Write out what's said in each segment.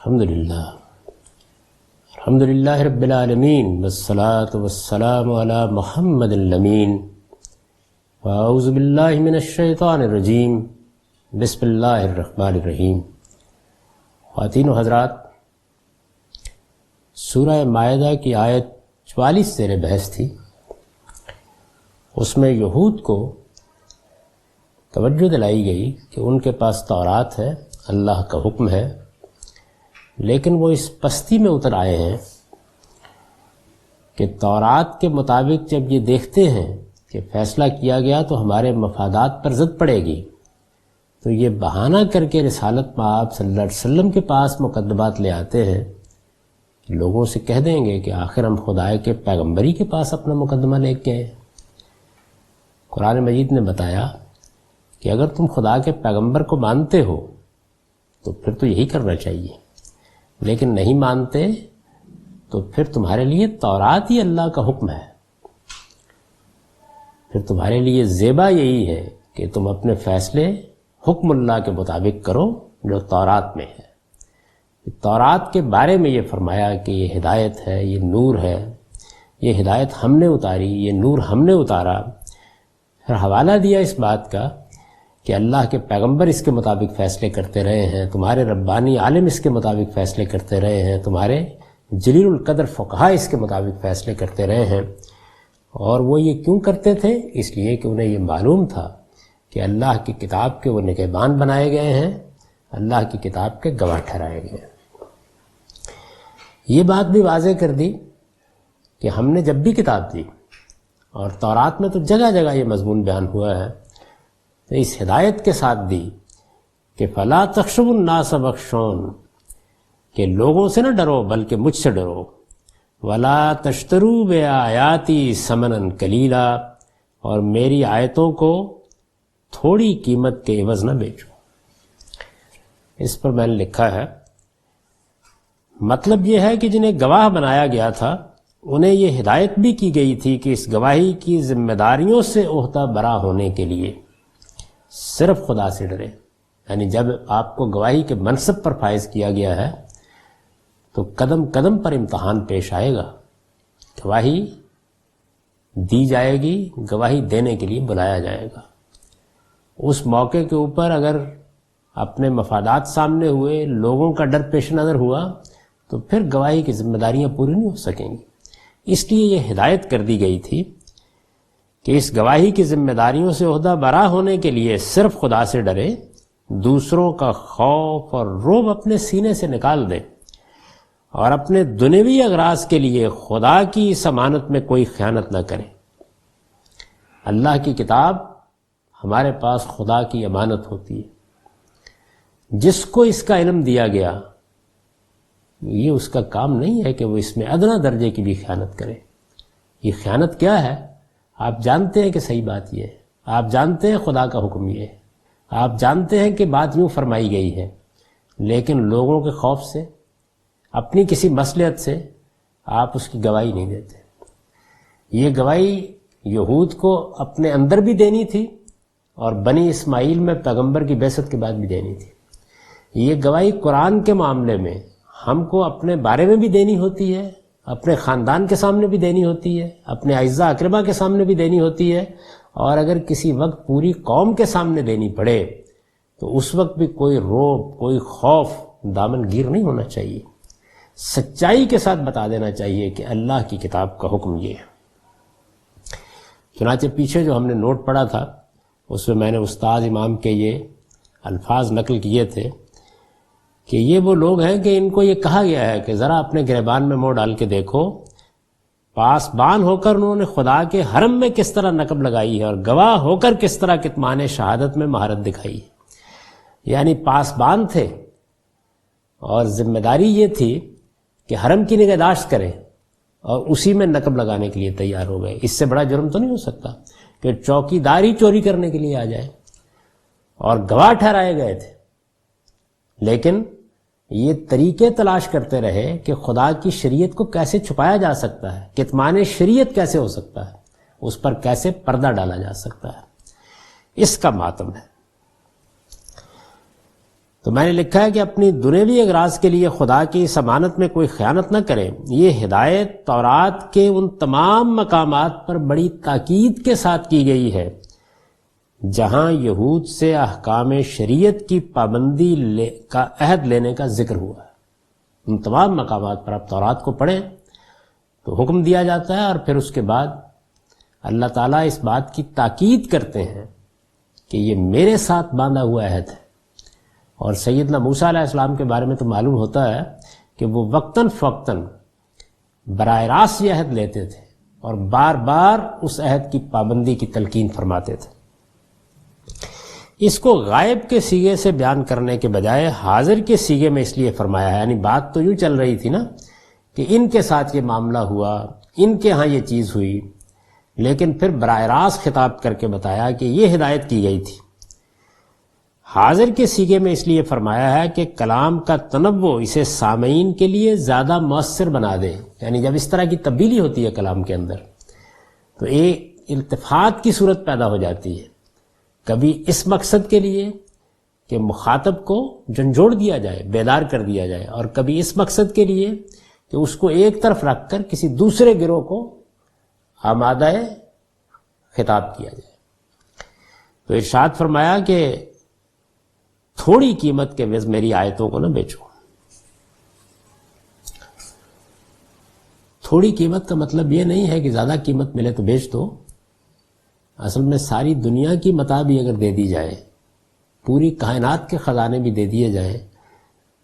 الحمدللہ رب العالمین والصلاة والسلام علی محمد الامین واعوذ باللہ من الشیطان الرجیم بسم اللہ الرحمن الرحیم۔ خواتین و حضرات، سورہ مائدہ کی آیت 44 زیر بحث تھی۔ اس میں یہود کو توجہ دلائی گئی کہ ان کے پاس تورات ہے، اللہ کا حکم ہے، لیکن وہ اس پستی میں اتر آئے ہیں کہ تورات کے مطابق جب یہ دیکھتے ہیں کہ فیصلہ کیا گیا تو ہمارے مفادات پر زد پڑے گی، تو یہ بہانہ کر کے رسالت مآب صلی اللہ علیہ وسلم کے پاس مقدمات لے آتے ہیں۔ لوگوں سے کہہ دیں گے کہ آخر ہم خدا کے پیغمبری کے پاس اپنا مقدمہ لے کے آئے۔ قرآن مجید نے بتایا کہ اگر تم خدا کے پیغمبر کو مانتے ہو تو پھر تو یہی کرنا چاہیے، لیکن نہیں مانتے تو پھر تمہارے لیے تورات ہی اللہ کا حکم ہے۔ پھر تمہارے لیے زیبا یہی ہے کہ تم اپنے فیصلے حکم اللہ کے مطابق کرو جو تورات میں ہے۔ تورات کے بارے میں یہ فرمایا کہ یہ ہدایت ہے، یہ نور ہے، یہ ہدایت ہم نے اتاری، یہ نور ہم نے اتارا۔ پھر حوالہ دیا اس بات کا کہ اللہ کے پیغمبر اس کے مطابق فیصلے کرتے رہے ہیں، تمہارے ربانی عالم اس کے مطابق فیصلے کرتے رہے ہیں، تمہارے جلیل القدر فقہا اس کے مطابق فیصلے کرتے رہے ہیں۔ اور وہ یہ کیوں کرتے تھے؟ اس لیے کہ انہیں یہ معلوم تھا کہ اللہ کی کتاب کے وہ نگہبان بنائے گئے ہیں، اللہ کی کتاب کے گواہ ٹھہرائے گئے ہیں۔ یہ بات بھی واضح کر دی کہ ہم نے جب بھی کتاب دی، اور تورات میں تو جگہ جگہ یہ مضمون بیان ہوا ہے، تو اس ہدایت کے ساتھ دی کہ فَلَا تَخْشَوُا النَّاسَ وَاخْشَوْنِ، کہ لوگوں سے نہ ڈرو بلکہ مجھ سے ڈرو۔ وَلَا تَشْتَرُوا بِآيَاتِي ثَمَنًا قَلِيلًا، اور میری آیتوں کو تھوڑی قیمت کے عوض نہ بیچو۔ اس پر میں نے لکھا ہے، مطلب یہ ہے کہ جنہیں گواہ بنایا گیا تھا انہیں یہ ہدایت بھی کی گئی تھی کہ اس گواہی کی ذمہ داریوں سے عہدہ برا ہونے کے لیے صرف خدا سے ڈرے۔ یعنی جب آپ کو گواہی کے منصب پر فائز کیا گیا ہے تو قدم قدم پر امتحان پیش آئے گا، گواہی دی جائے گی، گواہی دینے کے لیے بلایا جائے گا۔ اس موقع کے اوپر اگر اپنے مفادات سامنے ہوئے، لوگوں کا ڈر پیش نظر ہوا، تو پھر گواہی کی ذمہ داریاں پوری نہیں ہو سکیں گی۔ اس لیے یہ ہدایت کر دی گئی تھی کہ اس گواہی کی ذمہ داریوں سے عہدہ برا ہونے کے لیے صرف خدا سے ڈرے، دوسروں کا خوف اور رعب اپنے سینے سے نکال دے، اور اپنے دنیوی اغراض کے لیے خدا کی اس امانت میں کوئی خیانت نہ کرے۔ اللہ کی کتاب ہمارے پاس خدا کی امانت ہوتی ہے۔ جس کو اس کا علم دیا گیا، یہ اس کا کام نہیں ہے کہ وہ اس میں ادنا درجے کی بھی خیانت کرے۔ یہ خیانت کیا ہے؟ آپ جانتے ہیں کہ صحیح بات یہ ہے، آپ جانتے ہیں خدا کا حکم یہ ہے، آپ جانتے ہیں کہ بات یوں فرمائی گئی ہے، لیکن لوگوں کے خوف سے، اپنی کسی مصلحت سے آپ اس کی گواہی نہیں دیتے۔ یہ گواہی یہود کو اپنے اندر بھی دینی تھی اور بنی اسماعیل میں پیغمبر کی بعثت کے بعد بھی دینی تھی۔ یہ گواہی قرآن کے معاملے میں ہم کو اپنے بارے میں بھی دینی ہوتی ہے، اپنے خاندان کے سامنے بھی دینی ہوتی ہے، اپنے اعزاء اقربا کے سامنے بھی دینی ہوتی ہے، اور اگر کسی وقت پوری قوم کے سامنے دینی پڑے تو اس وقت بھی کوئی رعب، کوئی خوف دامن گیر نہیں ہونا چاہیے۔ سچائی کے ساتھ بتا دینا چاہیے کہ اللہ کی کتاب کا حکم یہ ہے۔ چنانچہ پیچھے جو ہم نے نوٹ پڑھا تھا اس میں میں نے استاد امام کے یہ الفاظ نقل کیے تھے کہ یہ وہ لوگ ہیں کہ ان کو یہ کہا گیا ہے کہ ذرا اپنے گریبان میں منہ ڈال کے دیکھو، پاسبان ہو کر انہوں نے خدا کے حرم میں کس طرح نقب لگائی ہے، اور گواہ ہو کر کس طرح کتمان شہادت میں مہارت دکھائی ہے۔ یعنی پاسبان تھے اور ذمہ داری یہ تھی کہ حرم کی نگہداشت کریں، اور اسی میں نقب لگانے کے لیے تیار ہو گئے۔ اس سے بڑا جرم تو نہیں ہو سکتا کہ چوکیداری چوری کرنے کے لیے آ جائے، اور گواہ ٹھہرائے گئے تھے، لیکن یہ طریقے تلاش کرتے رہے کہ خدا کی شریعت کو کیسے چھپایا جا سکتا ہے، کتمان شریعت کیسے ہو سکتا ہے، اس پر کیسے پردہ ڈالا جا سکتا ہے۔ اس کا ماتم ہے۔ تو میں نے لکھا ہے کہ اپنی دنیوی اغراض کے لیے خدا کی اس امانت میں کوئی خیانت نہ کریں۔ یہ ہدایت تورات کے ان تمام مقامات پر بڑی تاکید کے ساتھ کی گئی ہے جہاں یہود سے احکام شریعت کی پابندی کا عہد لینے کا ذکر ہوا ہے۔ ان تمام مقامات پر آپ تورات کو پڑھیں تو حکم دیا جاتا ہے، اور پھر اس کے بعد اللہ تعالیٰ اس بات کی تاکید کرتے ہیں کہ یہ میرے ساتھ باندھا ہوا عہد ہے۔ اور سیدنا موسیٰ علیہ السلام کے بارے میں تو معلوم ہوتا ہے کہ وہ وقتاً فوقتاً براہ راست یہ عہد لیتے تھے اور بار بار اس عہد کی پابندی کی تلقین فرماتے تھے۔ اس کو غائب کے سیغے سے بیان کرنے کے بجائے حاضر کے سیغے میں اس لیے فرمایا ہے، یعنی بات تو یوں چل رہی تھی نا کہ ان کے ساتھ یہ معاملہ ہوا، ان کے ہاں یہ چیز ہوئی، لیکن پھر براہ راست خطاب کر کے بتایا کہ یہ ہدایت کی گئی تھی۔ حاضر کے سیغے میں اس لیے فرمایا ہے کہ کلام کا تنوع اسے سامعین کے لیے زیادہ مؤثر بنا دے، یعنی جب اس طرح کی تبدیلی ہوتی ہے کلام کے اندر تو ایک التفات کی صورت پیدا ہو جاتی ہے، کبھی اس مقصد کے لیے کہ مخاطب کو جھنجھوڑ دیا جائے، بیدار کر دیا جائے، اور کبھی اس مقصد کے لیے کہ اس کو ایک طرف رکھ کر کسی دوسرے گروہ کو آمادہ خطاب کیا جائے۔ تو ارشاد فرمایا کہ تھوڑی قیمت کے عوض میری آیتوں کو نہ بیچو۔ تھوڑی قیمت کا مطلب یہ نہیں ہے کہ زیادہ قیمت ملے تو بیچ دو، اصل میں ساری دنیا کی متاع بھی اگر دے دی جائے، پوری کائنات کے خزانے بھی دے دیے جائیں،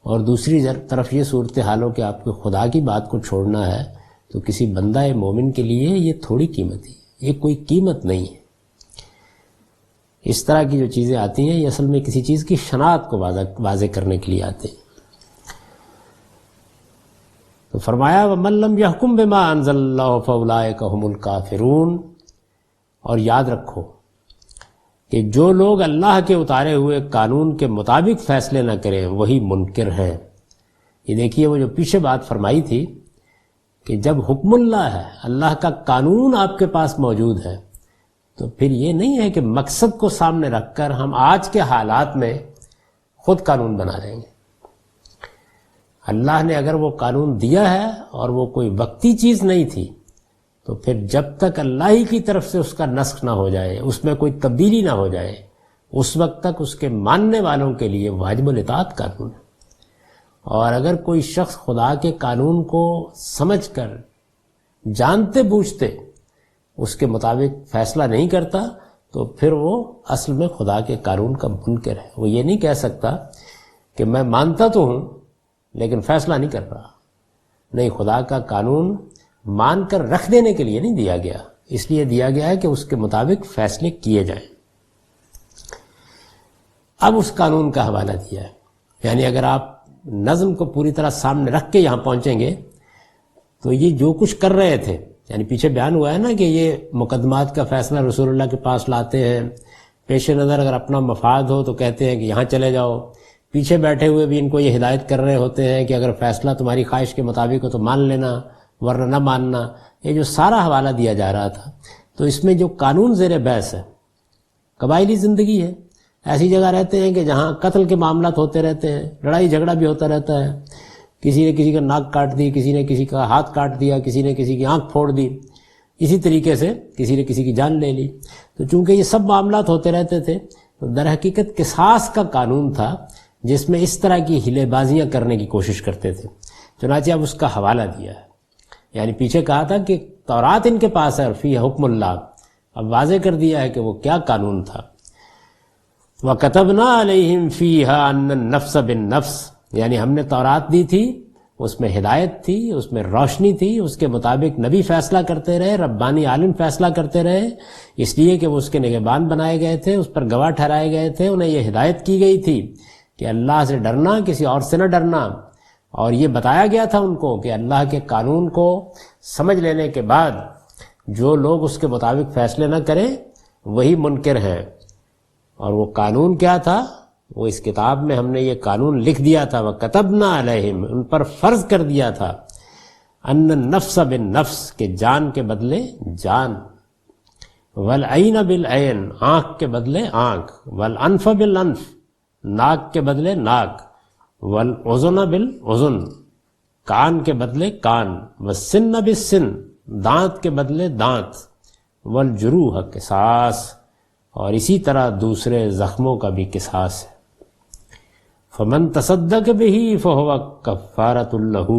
اور دوسری طرف یہ صورتحال ہو کہ آپ کو خدا کی بات کو چھوڑنا ہے، تو کسی بندہ مومن کے لیے یہ تھوڑی قیمت ہے، یہ کوئی قیمت نہیں ہے۔ اس طرح کی جو چیزیں آتی ہیں یہ اصل میں کسی چیز کی شناخت کو واضح کرنے کے لیے آتے ہیں۔ تو فرمایا وَمَن لَّمْ يَحْكُم بِمَا أَنزَلَ اللَّهُ فَأُولَٰئِكَ هُمُ الْكَافِرُونَ، اور یاد رکھو کہ جو لوگ اللہ کے اتارے ہوئے قانون کے مطابق فیصلے نہ کریں وہی منکر ہیں۔ یہ دیکھیے وہ جو پیچھے بات فرمائی تھی کہ جب حکم اللہ ہے، اللہ کا قانون آپ کے پاس موجود ہے، تو پھر یہ نہیں ہے کہ مقصد کو سامنے رکھ کر ہم آج کے حالات میں خود قانون بنا لیں گے۔ اللہ نے اگر وہ قانون دیا ہے اور وہ کوئی وقتی چیز نہیں تھی، تو پھر جب تک اللہ ہی کی طرف سے اس کا نسخ نہ ہو جائے، اس میں کوئی تبدیلی نہ ہو جائے، اس وقت تک اس کے ماننے والوں کے لیے واجب الاطاعت قانون ہے۔ اور اگر کوئی شخص خدا کے قانون کو سمجھ کر جانتے بوجھتے اس کے مطابق فیصلہ نہیں کرتا، تو پھر وہ اصل میں خدا کے قانون کا منکر ہے۔ وہ یہ نہیں کہہ سکتا کہ میں مانتا تو ہوں لیکن فیصلہ نہیں کر رہا۔ نہیں، خدا کا قانون مان کر رکھ دینے کے لیے نہیں دیا گیا، اس لیے دیا گیا ہے کہ اس کے مطابق فیصلے کیے جائیں۔ اب اس قانون کا حوالہ دیا ہے، یعنی اگر آپ نظم کو پوری طرح سامنے رکھ کے یہاں پہنچیں گے تو یہ جو کچھ کر رہے تھے، یعنی پیچھے بیان ہوا ہے نا کہ یہ مقدمات کا فیصلہ رسول اللہ کے پاس لاتے ہیں، پیش نظر اگر اپنا مفاد ہو تو کہتے ہیں کہ یہاں چلے جاؤ، پیچھے بیٹھے ہوئے بھی ان کو یہ ہدایت کر رہے ہوتے ہیں کہ اگر فیصلہ تمہاری خواہش کے مطابق ہو تو مان لینا ورنہ نہ ماننا۔ یہ جو سارا حوالہ دیا جا رہا تھا، تو اس میں جو قانون زیر بحث ہے قبائلی زندگی ہے۔ ایسی جگہ رہتے ہیں کہ جہاں قتل کے معاملات ہوتے رہتے ہیں، لڑائی جھگڑا بھی ہوتا رہتا ہے، کسی نے کسی کا ناک کاٹ دی، کسی نے کسی کا ہاتھ کاٹ دیا، کسی نے کسی کی آنکھ پھوڑ دی، اسی طریقے سے کسی نے کسی کی جان لے لی۔ تو چونکہ یہ سب معاملات ہوتے رہتے تھے، تو در حقیقت قصاص کا قانون تھا جس میں اس طرح کی ہلے بازیاں کرنے کی کوشش کرتے تھے۔ چنانچہ اب اس کا حوالہ دیا ہے، یعنی پیچھے کہا تھا کہ تورات ان کے پاس ہے اور فی حکم اللہ، اب واضح کر دیا ہے کہ وہ کیا قانون تھا۔ وَكَتَبْنَا عَلَيْهِمْ فِيهَا أَنَّ النَّفْسَ بِالنَّفْسِ، یعنی ہم نے تورات دی تھی، اس میں ہدایت تھی، اس میں روشنی تھی، اس کے مطابق نبی فیصلہ کرتے رہے، ربانی عالم فیصلہ کرتے رہے، اس لیے کہ وہ اس کے نگہبان بنائے گئے تھے، اس پر گواہ ٹھہرائے گئے تھے، انہیں یہ ہدایت کی گئی تھی کہ اللہ سے ڈرنا، کسی اور سے نہ ڈرنا، اور یہ بتایا گیا تھا ان کو کہ اللہ کے قانون کو سمجھ لینے کے بعد جو لوگ اس کے مطابق فیصلے نہ کریں وہی منکر ہیں۔ اور وہ قانون کیا تھا؟ وہ اس کتاب میں ہم نے یہ قانون لکھ دیا تھا، وَكَتَبْنَا عَلَيْهِمْ، ان پر فرض کر دیا تھا، أَنَّ النَّفْسَ بِالنَّفْسِ، کہ جان کے بدلے جان، وَالْعَيْنَ بِالْعَيْنِ، آنکھ کے بدلے آنکھ، وَالْأَنْفَ بِالْأَنْفِ، ناک کے بدلے ناک، والاذن بالاذن، کان کے بدلے کان، والسن بالسن، دانت کے بدلے دانت، والجروح قصاص، اور اسی طرح دوسرے زخموں کا بھی قصاص ہے۔ فمن تصدق بہ فہو کفارۃ لہ،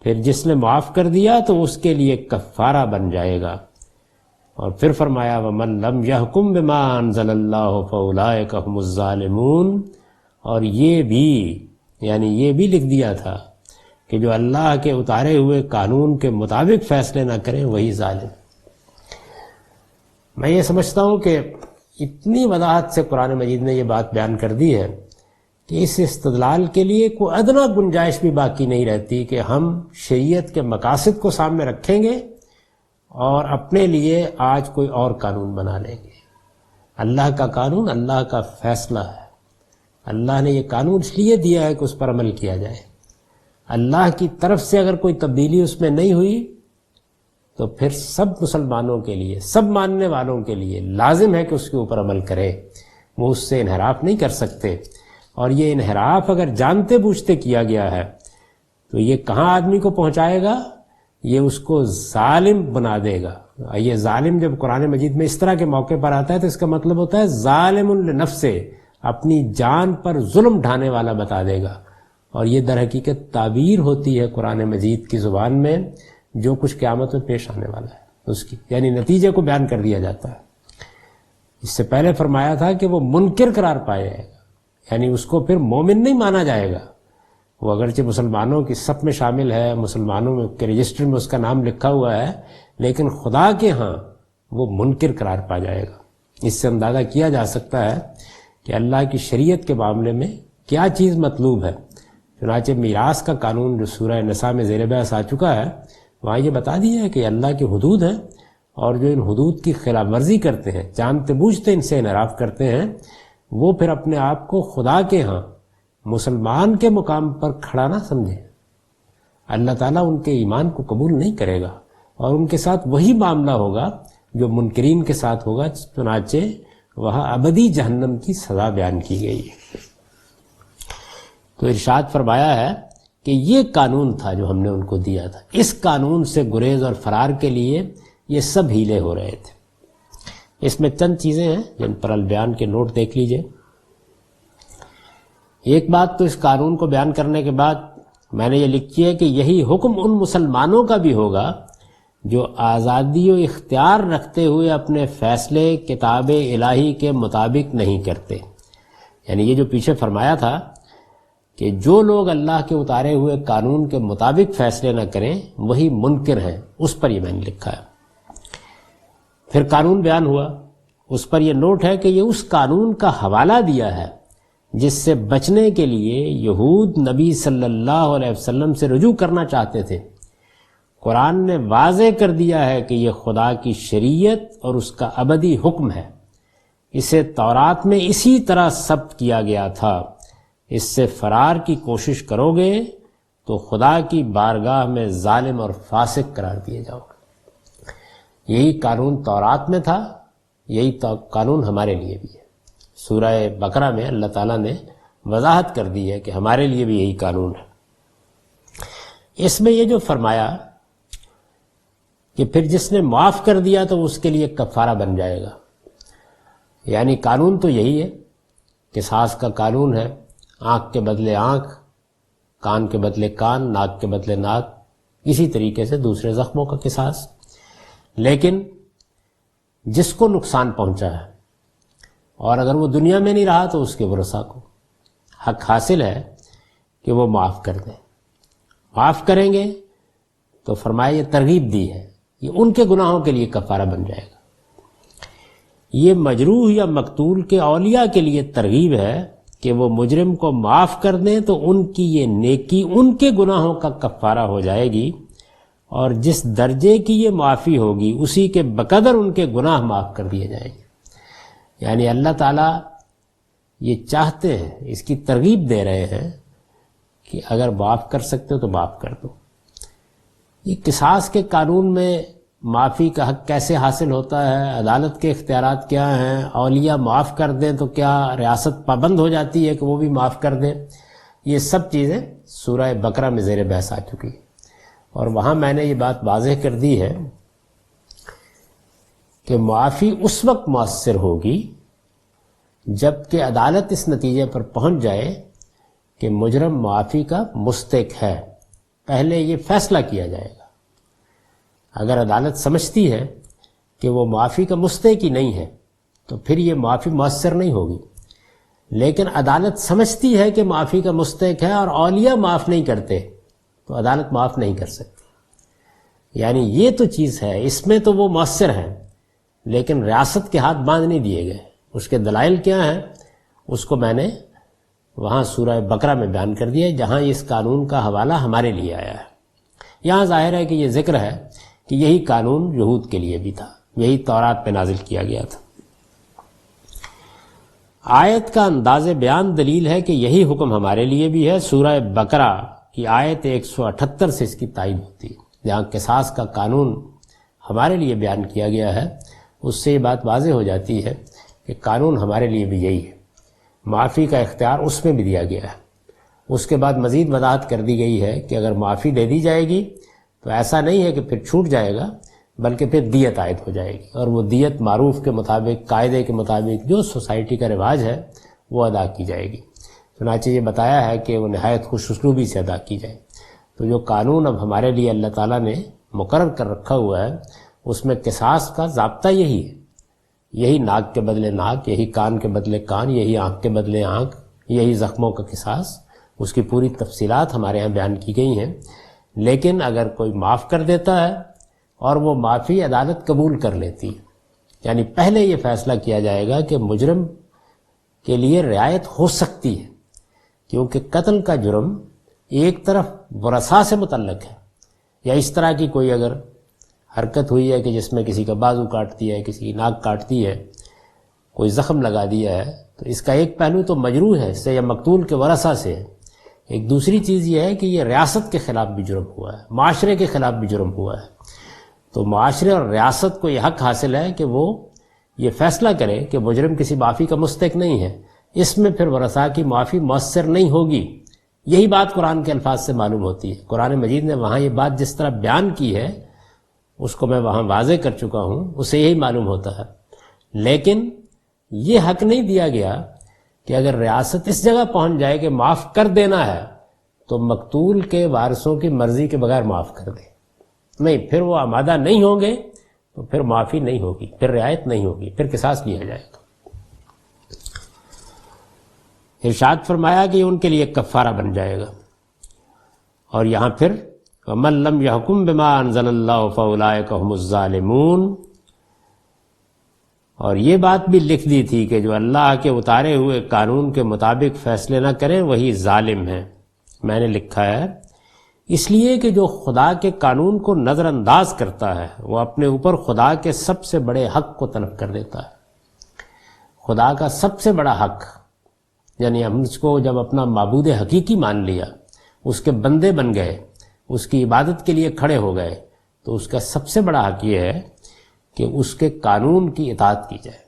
پھر جس نے معاف کر دیا تو اس کے لیے کفارہ بن جائے گا۔ اور پھر فرمایا ومن لم یحکم بما انزل اللہ فاولئک هم الظالمون، اور یہ بھی لکھ دیا تھا کہ جو اللہ کے اتارے ہوئے قانون کے مطابق فیصلے نہ کریں وہی ظالم۔ میں یہ سمجھتا ہوں کہ اتنی وضاحت سے قرآن مجید نے یہ بات بیان کر دی ہے کہ اس استدلال کے لیے کوئی ادنا گنجائش بھی باقی نہیں رہتی کہ ہم شریعت کے مقاصد کو سامنے رکھیں گے اور اپنے لیے آج کوئی اور قانون بنا لیں گے۔ اللہ کا قانون اللہ کا فیصلہ ہے، اللہ نے یہ قانون اس لیے دیا ہے کہ اس پر عمل کیا جائے۔ اللہ کی طرف سے اگر کوئی تبدیلی اس میں نہیں ہوئی تو پھر سب مسلمانوں کے لیے، سب ماننے والوں کے لیے لازم ہے کہ اس کے اوپر عمل کرے، وہ اس سے انحراف نہیں کر سکتے۔ اور یہ انحراف اگر جانتے بوجھتے کیا گیا ہے تو یہ کہاں آدمی کو پہنچائے گا؟ یہ اس کو ظالم بنا دے گا۔ یہ ظالم جب قرآن مجید میں اس طرح کے موقع پر آتا ہے تو اس کا مطلب ہوتا ہے ظالم لنفسہ، اپنی جان پر ظلم ڈھانے والا بتا دے گا۔ اور یہ در حقیقت تعبیر ہوتی ہے قرآن مجید کی زبان میں جو کچھ قیامت میں پیش آنے والا ہے اس کی، یعنی نتیجے کو بیان کر دیا جاتا ہے۔ اس سے پہلے فرمایا تھا کہ وہ منکر قرار پائے گا، یعنی اس کو پھر مومن نہیں مانا جائے گا۔ وہ اگرچہ مسلمانوں کی صف میں شامل ہے، مسلمانوں کے رجسٹر میں اس کا نام لکھا ہوا ہے، لیکن خدا کے ہاں وہ منکر قرار پا جائے گا۔ اس سے اندازہ کیا جا سکتا ہے کہ اللہ کی شریعت کے معاملے میں کیا چیز مطلوب ہے۔ چنانچہ میراث کا قانون جو سورہ نساء میں زیر بحث آ چکا ہے، وہاں یہ بتا دیا ہے کہ اللہ کی حدود ہیں، اور جو ان حدود کی خلاف ورزی کرتے ہیں، جانتے بوجھتے ان سے انحراف کرتے ہیں، وہ پھر اپنے آپ کو خدا کے ہاں مسلمان کے مقام پر کھڑا نہ سمجھیں۔ اللہ تعالیٰ ان کے ایمان کو قبول نہیں کرے گا، اور ان کے ساتھ وہی معاملہ ہوگا جو منکرین کے ساتھ ہوگا۔ چنانچہ وہاں ابدی جہنم کی سزا بیان کی گئی ہے۔ تو ارشاد فرمایا ہے کہ یہ قانون تھا جو ہم نے ان کو دیا تھا، اس قانون سے گریز اور فرار کے لیے یہ سب ہیلے ہو رہے تھے۔ اس میں چند چیزیں ہیں جن پر البیان کے نوٹ دیکھ لیجئے۔ ایک بات تو اس قانون کو بیان کرنے کے بعد میں نے یہ لکھی ہے کہ یہی حکم ان مسلمانوں کا بھی ہوگا جو آزادی و اختیار رکھتے ہوئے اپنے فیصلے کتاب الہی کے مطابق نہیں کرتے۔ یعنی یہ جو پیچھے فرمایا تھا کہ جو لوگ اللہ کے اتارے ہوئے قانون کے مطابق فیصلے نہ کریں وہی منکر ہیں، اس پر یہ میں نے لکھا ہے۔ پھر قانون بیان ہوا، اس پر یہ نوٹ ہے کہ یہ اس قانون کا حوالہ دیا ہے جس سے بچنے کے لیے یہود نبی صلی اللہ علیہ وسلم سے رجوع کرنا چاہتے تھے۔ قرآن نے واضح کر دیا ہے کہ یہ خدا کی شریعت اور اس کا ابدی حکم ہے، اسے تورات میں اسی طرح ثبت کیا گیا تھا۔ اس سے فرار کی کوشش کرو گے تو خدا کی بارگاہ میں ظالم اور فاسق قرار دیے جاؤ گے۔ یہی قانون تورات میں تھا، یہی قانون ہمارے لیے بھی ہے۔ سورہ بقرہ میں اللہ تعالیٰ نے وضاحت کر دی ہے کہ ہمارے لیے بھی یہی قانون ہے۔ اس میں یہ جو فرمایا کہ پھر جس نے معاف کر دیا تو اس کے لیے کفارہ بن جائے گا، یعنی قانون تو یہی ہے، قصاص کا قانون ہے، آنکھ کے بدلے آنکھ، کان کے بدلے کان، ناک کے بدلے ناک، اسی طریقے سے دوسرے زخموں کا قصاص۔ لیکن جس کو نقصان پہنچا ہے اور اگر وہ دنیا میں نہیں رہا تو اس کے ورثاء کو حق حاصل ہے کہ وہ معاف کر دیں۔ معاف کریں گے تو فرمایا یہ ترغیب دی ہے، یہ ان کے گناہوں کے لیے کفارہ بن جائے گا۔ یہ مجروح یا مقتول کے اولیاء کے لیے ترغیب ہے کہ وہ مجرم کو معاف کر دیں تو ان کی یہ نیکی ان کے گناہوں کا کفارہ ہو جائے گی، اور جس درجے کی یہ معافی ہوگی اسی کے بقدر ان کے گناہ معاف کر دیے جائیں گے۔ یعنی اللہ تعالیٰ یہ چاہتے ہیں، اس کی ترغیب دے رہے ہیں کہ اگر معاف کر سکتے ہو تو معاف کر دو۔ یہ قصاص کے قانون میں معافی کا حق کیسے حاصل ہوتا ہے، عدالت کے اختیارات کیا ہیں، اولیاء معاف کر دیں تو کیا ریاست پابند ہو جاتی ہے کہ وہ بھی معاف کر دیں، یہ سب چیزیں سورہ بقرہ میں زیر بحث آ چکی ہیں۔ اور وہاں میں نے یہ بات واضح کر دی ہے کہ معافی اس وقت مؤثر ہوگی جب کہ عدالت اس نتیجے پر پہنچ جائے کہ مجرم معافی کا مستحق ہے، پہلے یہ فیصلہ کیا جائے گا۔ اگر عدالت سمجھتی ہے کہ وہ معافی کا مستحق ہی نہیں ہے تو پھر یہ معافی مؤثر نہیں ہوگی، لیکن عدالت سمجھتی ہے کہ معافی کا مستحق ہے اور اولیاء معاف نہیں کرتے تو عدالت معاف نہیں کر سکتی۔ یعنی یہ تو چیز ہے، اس میں تو وہ مؤثر ہے، لیکن ریاست کے ہاتھ باندھ نہیں دیے گئے۔ اس کے دلائل کیا ہیں اس کو میں نے وہاں سورہ بقرہ میں بیان کر دیا، جہاں اس قانون کا حوالہ ہمارے لیے آیا ہے۔ یہاں ظاہر ہے کہ یہ ذکر ہے کہ یہی قانون یہود کے لیے بھی تھا، یہی تورات پہ نازل کیا گیا تھا۔ آیت کا انداز بیان دلیل ہے کہ یہی حکم ہمارے لیے بھی ہے۔ سورہ بقرہ کی آیت 178 سے اس کی تائید ہوتی ہے، جہاں قصاص کا قانون ہمارے لیے بیان کیا گیا ہے، اس سے یہ بات واضح ہو جاتی ہے کہ قانون ہمارے لیے بھی یہی ہے۔ معافی کا اختیار اس میں بھی دیا گیا ہے۔ اس کے بعد مزید وضاحت کر دی گئی ہے کہ اگر معافی دے دی جائے گی تو ایسا نہیں ہے کہ پھر چھوٹ جائے گا، بلکہ پھر دیت عائد ہو جائے گی، اور وہ دیت معروف کے مطابق، قاعدے کے مطابق، جو سوسائٹی کا رواج ہے وہ ادا کی جائے گی۔ چنانچہ یہ بتایا ہے کہ وہ نہایت خوش اسلوبی سے ادا کی جائے۔ تو جو قانون اب ہمارے لیے اللہ تعالیٰ نے مقرر کر رکھا ہوا ہے، اس میں قصاص کا ضابطہ یہی ہے، یہی ناک کے بدلے ناک، یہی کان کے بدلے کان، یہی آنکھ کے بدلے آنکھ، یہی زخموں کا قصاص۔ اس کی پوری تفصیلات ہمارے ہاں بیان کی گئی ہیں۔ لیکن اگر کوئی معاف کر دیتا ہے اور وہ معافی عدالت قبول کر لیتی ہے، یعنی پہلے یہ فیصلہ کیا جائے گا کہ مجرم کے لیے رعایت ہو سکتی ہے، کیونکہ قتل کا جرم ایک طرف ورثاء سے متعلق ہے، یا اس طرح کی کوئی اگر حرکت ہوئی ہے کہ جس میں کسی کا بازو کاٹ دیا ہے، کسی کی ناک کاٹتی ہے، کوئی زخم لگا دیا ہے، تو اس کا ایک پہلو تو مجروح ہے سے یا مقتول کے ورثاء سے ہے۔ ایک دوسری چیز یہ ہے کہ یہ ریاست کے خلاف بھی جرم ہوا ہے، معاشرے کے خلاف بھی جرم ہوا ہے۔ تو معاشرے اور ریاست کو یہ حق حاصل ہے کہ وہ یہ فیصلہ کرے کہ مجرم کسی معافی کا مستحق نہیں ہے، اس میں پھر ورثاء کی معافی مؤثر نہیں ہوگی۔ یہی بات قرآن کے الفاظ سے معلوم ہوتی ہے۔ قرآن مجید نے وہاں یہ بات جس طرح بیان کی ہے اس کو میں وہاں واضح کر چکا ہوں، اسے یہی معلوم ہوتا ہے۔ لیکن یہ حق نہیں دیا گیا کہ اگر ریاست اس جگہ پہنچ جائے کہ معاف کر دینا ہے تو مقتول کے وارثوں کی مرضی کے بغیر معاف کر دے، نہیں، پھر وہ آمادہ نہیں ہوں گے تو پھر معافی نہیں ہوگی، پھر رعایت نہیں ہوگی، پھر قصاص لیا جائے گا۔ ارشاد فرمایا کہ یہ ان کے لیے کفارہ بن جائے گا۔ اور یہاں پھر وَمَن لَّمْ يَحْكُم بِمَا أَنزَلَ اللَّهُ فَأُولَٰئِكَ هُمُ الظَّالِمُونَ، اور یہ بات بھی لکھ دی تھی کہ جو اللہ کے اتارے ہوئے قانون کے مطابق فیصلے نہ کریں وہی ظالم ہیں۔ میں نے لکھا ہے اس لیے کہ جو خدا کے قانون کو نظر انداز کرتا ہے وہ اپنے اوپر خدا کے سب سے بڑے حق کو طلب کر دیتا ہے۔ خدا کا سب سے بڑا حق، یعنی ہم اس کو جب اپنا معبود حقیقی مان لیا، اس کے بندے بن گئے، اس کی عبادت کے لیے کھڑے ہو گئے، تو اس کا سب سے بڑا حق یہ ہے کہ اس کے قانون کی اطاعت کی جائے۔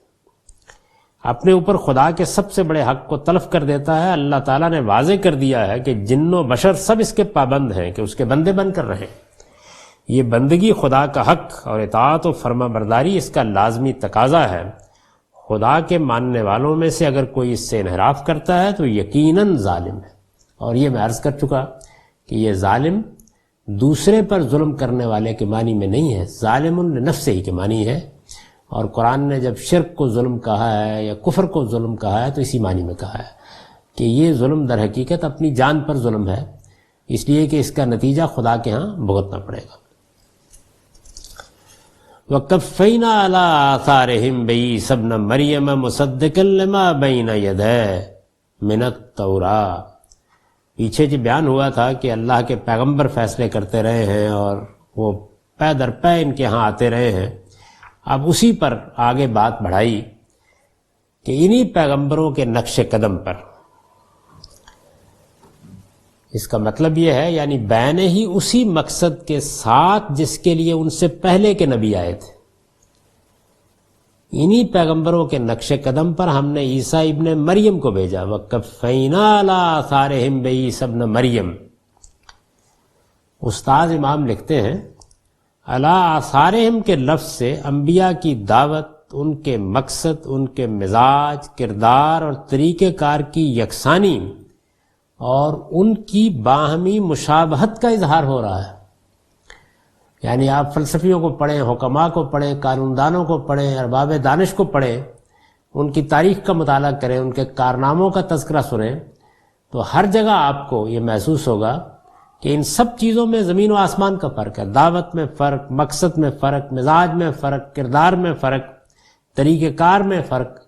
اپنے اوپر خدا کے سب سے بڑے حق کو تلف کر دیتا ہے۔ اللہ تعالیٰ نے واضح کر دیا ہے کہ جن و بشر سب اس کے پابند ہیں کہ اس کے بندے بن کر رہیں۔ یہ بندگی خدا کا حق اور اطاعت و فرما برداری اس کا لازمی تقاضا ہے۔ خدا کے ماننے والوں میں سے اگر کوئی اس سے انحراف کرتا ہے تو یقیناً ظالم ہے۔ اور یہ میں عرض کر چکا کہ یہ ظالم دوسرے پر ظلم کرنے والے کے معنی میں نہیں ہے، ظالم لنفسہ ہی کے معنی ہے۔ اور قرآن نے جب شرک کو ظلم کہا ہے یا کفر کو ظلم کہا ہے تو اسی معنی میں کہا ہے کہ یہ ظلم در حقیقت اپنی جان پر ظلم ہے، اس لیے کہ اس کا نتیجہ خدا کے ہاں بھگتنا پڑے گا۔ وَقَفَّيْنَا عَلَىٰ آثَارِهِمْ بِعِيسَىٰ ابْنَ مَرْيَمَ مُصَدِّقًا لِمَا بَيْنَ يَدَيْهِ مِنَ التَّوْرَاةِ۔ پیچھے جو بیان ہوا تھا کہ اللہ کے پیغمبر فیصلے کرتے رہے ہیں اور وہ پے در پے ان کے ہاں آتے رہے ہیں، اب اسی پر آگے بات بڑھائی کہ انہی پیغمبروں کے نقش قدم پر اس کا مطلب یہ ہے یعنی بین ہی اسی مقصد کے ساتھ جس کے لیے ان سے پہلے کے نبی آئے تھے، انہی پیغمبروں کے نقش قدم پر ہم نے عیسیٰ ابن مریم کو بھیجا۔ وَقَفَّيْنَا عَلَىٰ آثَارِهِمْ بِعِیسَىٰ ابْنِ مریم۔ استاد امام لکھتے ہیں عَلَىٰ آثَارِهِمْ کے لفظ سے انبیاء کی دعوت، ان کے مقصد، ان کے مزاج، کردار اور طریقہ کار کی یکسانی اور ان کی باہمی مشابہت کا اظہار ہو رہا ہے۔ یعنی آپ فلسفیوں کو پڑھیں، حکماء کو پڑھیں، قانون دانوں کو پڑھیں، ارباب دانش کو پڑھیں، ان کی تاریخ کا مطالعہ کریں، ان کے کارناموں کا تذکرہ سنیں، تو ہر جگہ آپ کو یہ محسوس ہوگا کہ ان سب چیزوں میں زمین و آسمان کا فرق ہے۔ دعوت میں فرق، مقصد میں فرق، مزاج میں فرق، کردار میں فرق، طریقہ کار میں فرق،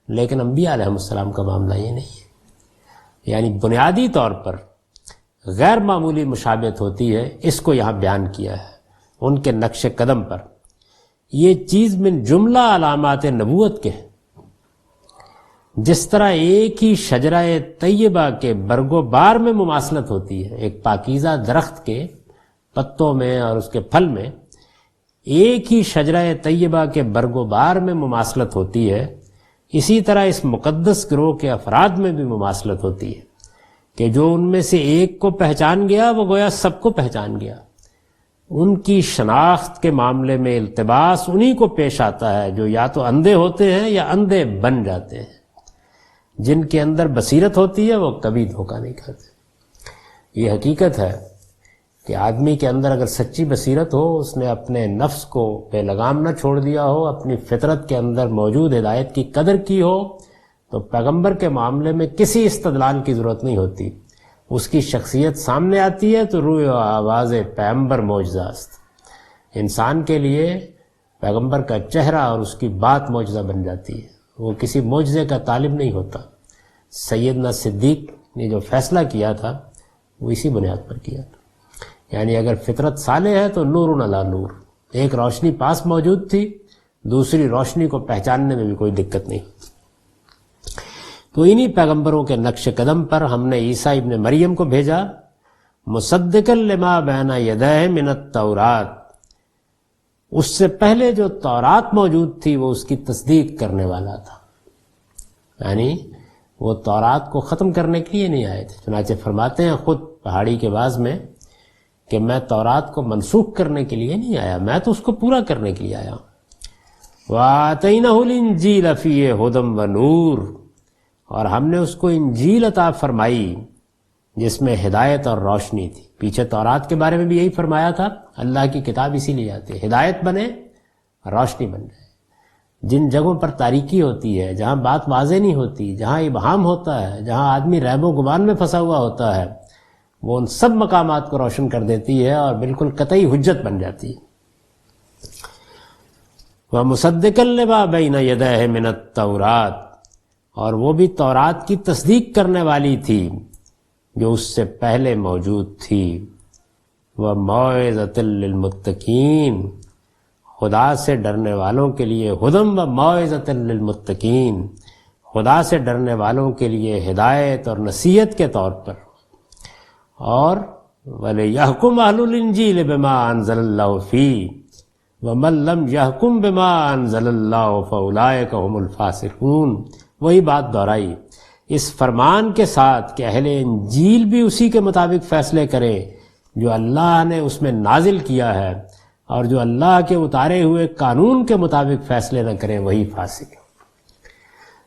لیکن انبیاء علیہ السلام کا معاملہ یہ نہیں ہے۔ یعنی بنیادی طور پر غیر معمولی مشابہت ہوتی ہے، اس کو یہاں بیان کیا ہے ان کے نقش قدم پر۔ یہ چیز من جملہ علامات نبوت کے ہے۔ جس طرح ایک ہی شجرہ طیبہ کے برگ و بار میں مماثلت ہوتی ہے، ایک پاکیزہ درخت کے پتوں میں اور اس کے پھل میں ایک ہی شجرہ طیبہ کے برگ و بار میں مماثلت ہوتی ہے، اسی طرح اس مقدس گروہ کے افراد میں بھی مماثلت ہوتی ہے کہ جو ان میں سے ایک کو پہچان گیا وہ گویا سب کو پہچان گیا۔ ان کی شناخت کے معاملے میں التباس انہی کو پیش آتا ہے جو یا تو اندھے ہوتے ہیں یا اندھے بن جاتے ہیں۔ جن کے اندر بصیرت ہوتی ہے وہ کبھی دھوکہ نہیں کھاتے۔ یہ حقیقت ہے کہ آدمی کے اندر اگر سچی بصیرت ہو، اس نے اپنے نفس کو بے لگام نہ چھوڑ دیا ہو، اپنی فطرت کے اندر موجود ہدایت کی قدر کی ہو، تو پیغمبر کے معاملے میں کسی استدلال کی ضرورت نہیں ہوتی۔ اس کی شخصیت سامنے آتی ہے تو روح و آواز پیغمبر معجزہ است۔ انسان کے لیے پیغمبر کا چہرہ اور اس کی بات معجزہ بن جاتی ہے، وہ کسی معجزے کا طالب نہیں ہوتا۔ سیدنا صدیق نے جو فیصلہ کیا تھا وہ اسی بنیاد پر کیا تھا، یعنی اگر فطرت صالح ہے تو نور علی نور، ایک روشنی پاس موجود تھی، دوسری روشنی کو پہچاننے میں بھی کوئی دقت نہیں۔ تو انہی پیغمبروں کے نقش قدم پر ہم نے عیسیٰ ابن مریم کو بھیجا، مصدقا لما بین یدیہ من التورات، اس سے پہلے جو تورات موجود تھی وہ اس کی تصدیق کرنے والا تھا۔ یعنی وہ تورات کو ختم کرنے کے لیے نہیں آئے تھے، چنانچہ فرماتے ہیں خود پہاڑی کے بعض میں کہ میں تورات کو منسوخ کرنے کے لیے نہیں آیا، میں تو اس کو پورا کرنے کے لیے آیا ہوں۔ وَآتَيْنَهُ الْإِنْجِيلَ فِيهِ هُدًى وَنُورٌ، اور ہم نے اس کو انجیل عطا فرمائی جس میں ہدایت اور روشنی تھی۔ پیچھے تورات کے بارے میں بھی یہی فرمایا تھا، اللہ کی کتاب اسی لیے آتی ہے ہدایت بنے، روشنی بن جائے۔ جن جگہوں پر تاریکی ہوتی ہے، جہاں بات واضح نہیں ہوتی، جہاں ابہام ہوتا ہے، جہاں آدمی ریب و گمان میں پھنسا ہوا ہوتا ہے، وہ ان سب مقامات کو روشن کر دیتی ہے اور بالکل قطعی حجت بن جاتی ہے۔ وَمُصَدِّقًا لِمَا بَيْنَ يَدَيْهِ مِنَ التَّوْرَاتِ، اور وہ بھی تورات کی تصدیق کرنے والی تھی جو اس سے پہلے موجود تھی۔ وَمَوْعِظَةً لِّلْمُتَّقِينَ، خدا سے ڈرنے والوں کے لیے ہدم وَمَوْعِظَةً لِّلْمُتَّقِينَ، خدا سے ڈرنے والوں کے لیے ہدایت اور نصیحت کے طور پر۔ اور وَلِيَحْكُمْ أَهْلُ الْإِنْجِيلِ بِمَا أَنزَلَ اللَّهُ فِيهِ وَمَن لَّمْ يَحْكُمْ بِمَا أَنزَلَ اللَّهُ فَأُولَٰئِكَ هُمُ الْفَاسِقُونَ۔ وہی بات دہرائی اس فرمان کے ساتھ کہ اہل انجیل بھی اسی کے مطابق فیصلے کریں جو اللہ نے اس میں نازل کیا ہے، اور جو اللہ کے اتارے ہوئے قانون کے مطابق فیصلے نہ کریں وہی فاسق ہے۔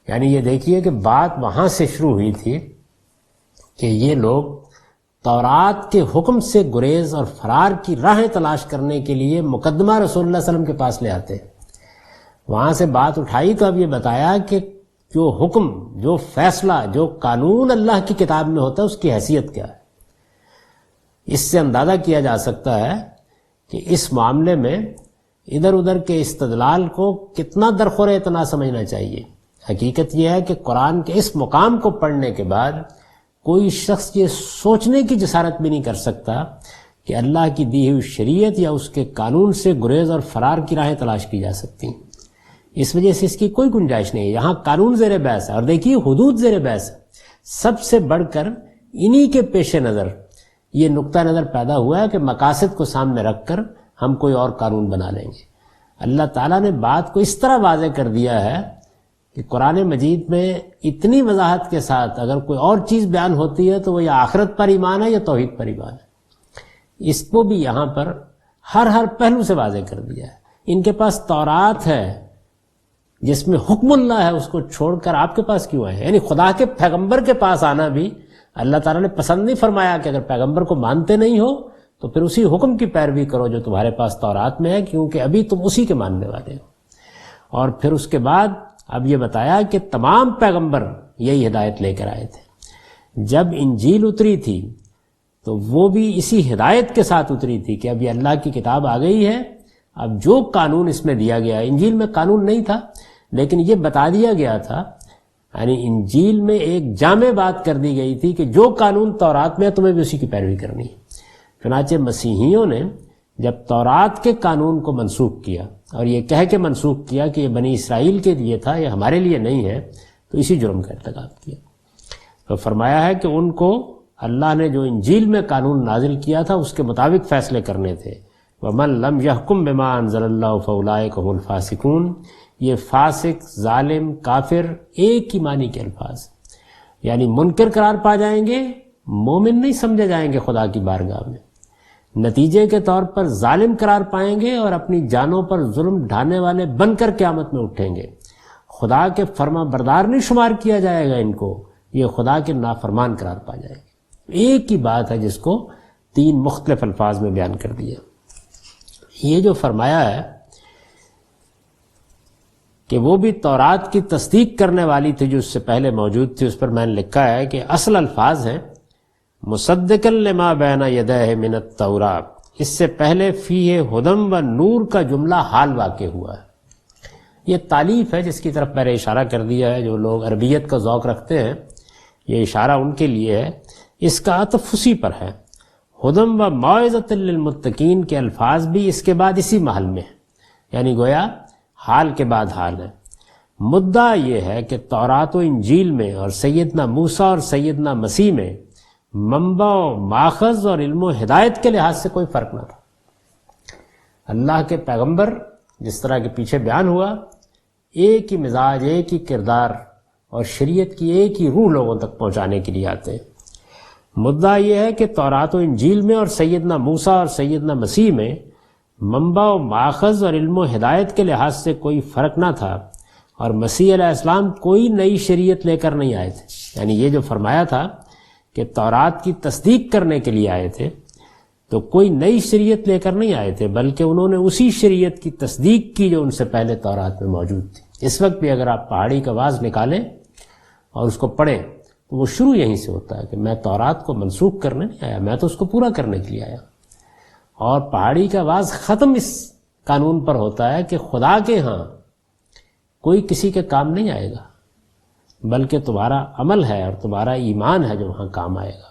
یعنی یہ دیکھیے کہ بات وہاں سے شروع ہوئی تھی کہ یہ لوگ تورات کے حکم سے گریز اور فرار کی راہیں تلاش کرنے کے لیے مقدمہ رسول اللہ صلی اللہ علیہ وسلم کے پاس لے آتے ہیں۔ وہاں سے بات اٹھائی تو اب یہ بتایا کہ جو حکم، جو فیصلہ، جو قانون اللہ کی کتاب میں ہوتا ہے اس کی حیثیت کیا ہے۔ اس سے اندازہ کیا جا سکتا ہے کہ اس معاملے میں ادھر ادھر کے استدلال کو کتنا درخور اعتنا سمجھنا چاہیے۔ حقیقت یہ ہے کہ قرآن کے اس مقام کو پڑھنے کے بعد کوئی شخص یہ سوچنے کی جسارت بھی نہیں کر سکتا کہ اللہ کی دی ہوئی شریعت یا اس کے قانون سے گریز اور فرار کی راہیں تلاش کی جا سکتی ہیں۔ اس وجہ سے اس کی کوئی گنجائش نہیں ہے۔ یہاں قانون زیر بحث ہے، اور دیکھیے حدود زیر بحث ہے۔ سب سے بڑھ کر انہی کے پیش نظر یہ نقطہ نظر پیدا ہوا ہے کہ مقاصد کو سامنے رکھ کر ہم کوئی اور قانون بنا لیں گے۔ اللہ تعالیٰ نے بات کو اس طرح واضح کر دیا ہے کہ قرآن مجید میں اتنی وضاحت کے ساتھ اگر کوئی اور چیز بیان ہوتی ہے تو وہ یا آخرت پر ایمان ہے یا توحید پر ایمان ہے۔ اس کو بھی یہاں پر ہر پہلو سے واضح کر دیا ہے۔ ان کے پاس تورات ہے جس میں حکم اللہ ہے، اس کو چھوڑ کر آپ کے پاس کیوں آئے؟ یعنی خدا کے پیغمبر کے پاس آنا بھی اللہ تعالیٰ نے پسند نہیں فرمایا کہ اگر پیغمبر کو مانتے نہیں ہو تو پھر اسی حکم کی پیروی کرو جو تمہارے پاس تورات میں ہے، کیونکہ ابھی تم اسی کے ماننے والے ہو۔ اور پھر اس کے بعد اب یہ بتایا کہ تمام پیغمبر یہی ہدایت لے کر آئے تھے۔ جب انجیل اتری تھی تو وہ بھی اسی ہدایت کے ساتھ اتری تھی کہ اب یہ اللہ کی کتاب آ گئی ہے، اب جو قانون اس میں دیا گیا ہے، انجیل میں قانون نہیں تھا لیکن یہ بتا دیا گیا تھا، یعنی انجیل میں ایک جامع بات کر دی گئی تھی کہ جو قانون تورات میں ہے تمہیں بھی اسی کی پیروی کرنی ہے۔ چنانچہ مسیحیوں نے جب تورات کے قانون کو منسوخ کیا اور یہ کہہ کے منسوخ کیا کہ یہ بنی اسرائیل کے لیے تھا، یہ ہمارے لیے نہیں ہے، تو اسی جرم کا ارتکاب کیا۔ تو فرمایا ہے کہ ان کو اللہ نے جو انجیل میں قانون نازل کیا تھا اس کے مطابق فیصلے کرنے تھے۔ وَمَن لَّمْ يَحْكُم بِمَا أَنزَلَ اللَّهُ فَأُولَٰئِكَ هُمُ الْفَاسِقُونَ۔ یہ فاسق، ظالم، کافر ایک ہی معنی کے الفاظ، یعنی منکر قرار پا جائیں گے، مومن نہیں سمجھے جائیں گے خدا کی بارگاہ میں، نتیجے کے طور پر ظالم قرار پائیں گے اور اپنی جانوں پر ظلم ڈھانے والے بن کر قیامت میں اٹھیں گے۔ خدا کے فرما بردار نہیں شمار کیا جائے گا ان کو، یہ خدا کے نافرمان قرار پا جائیں گے۔ ایک ہی بات ہے جس کو 3 مختلف الفاظ میں بیان کر دیا۔ یہ جو فرمایا ہے کہ وہ بھی تورات کی تصدیق کرنے والی تھی جو اس سے پہلے موجود تھی، اس پر میں نے لکھا ہے کہ اصل الفاظ ہیں مصدقا لما بین یدیہ من التوراۃ، اس سے پہلے فیہ ہدم و نور کا جملہ حال واقع ہوا ہے۔ یہ تالیف ہے جس کی طرف میں نے اشارہ کر دیا ہے، جو لوگ عربیت کا ذوق رکھتے ہیں یہ اشارہ ان کے لیے ہے، اس کا عطف اسی پر ہے۔ ہدم و موعظۃ للمتقین کے الفاظ بھی اس کے بعد اسی محل میں ہیں، یعنی گویا حال کے بعد حال ہے۔ مدعا یہ ہے کہ تورات و انجیل میں اور سیدنا موسیٰ اور سیدنا مسیح میں منبع و ماخذ اور علم و ہدایت کے لحاظ سے کوئی فرق نہ تھا۔ اللہ کے پیغمبر جس طرح کے پیچھے بیان ہوا، ایک ہی مزاج، ایک ہی کردار اور شریعت کی ایک ہی روح لوگوں تک پہنچانے کے لیے آتے ہیں۔ مدعا یہ ہے کہ تورات و انجیل میں اور سیدنا موسیٰ اور سیدنا مسیح میں منبع و ماخذ اور علم و ہدایت کے لحاظ سے کوئی فرق نہ تھا، اور مسیح علیہ السلام کوئی نئی شریعت لے کر نہیں آئے تھے۔ یعنی یہ جو فرمایا تھا کہ تورات کی تصدیق کرنے کے لیے آئے تھے، تو کوئی نئی شریعت لے کر نہیں آئے تھے، بلکہ انہوں نے اسی شریعت کی تصدیق کی جو ان سے پہلے تورات میں موجود تھی۔ اس وقت بھی اگر آپ پہاڑی کا واز نکالیں اور اس کو پڑھیں تو وہ شروع یہیں سے ہوتا ہے کہ میں تورات کو منسوخ کرنے نہیں آیا، میں تو اس کو پورا کرنے کے لیے آیا۔ اور پہاڑی کا واز ختم اس قانون پر ہوتا ہے کہ خدا کے ہاں کوئی کسی کے کام نہیں آئے گا، بلکہ تمہارا عمل ہے اور تمہارا ایمان ہے جو وہاں کام آئے گا۔